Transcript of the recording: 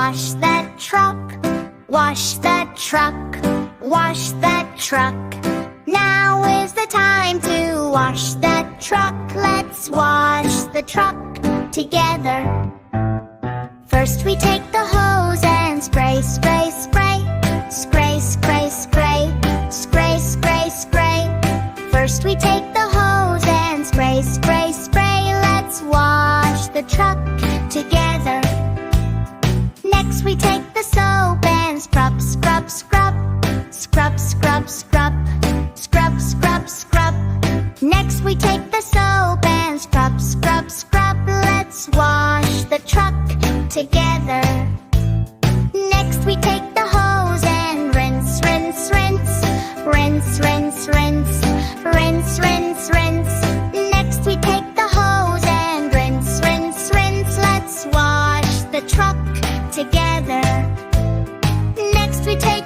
wash that truck. Wash that truck. Wash that truck. Now is the time to wash that truck. Let's wash the truck together. First we take the hose and spray, spray, spray. Spray, spray, spray. Spray, spray, spray. First we take the hose and spray, spray, spray. Let's wash the truck together. Next we take the soap and scrub, scrub, scrub. Scrub, scrub, scrub. Scrub, scrub, scrub. Next we take the soap and scrub, scrub, scrub. Let's wash the truck together. Next we take the hose and rinse, rinse, rinse. Rinse, rinse, rinse. Rinse, rinse, rinse. Next we take the hose and rinse, rinse, rinse. Let's wash the truck together. Next we take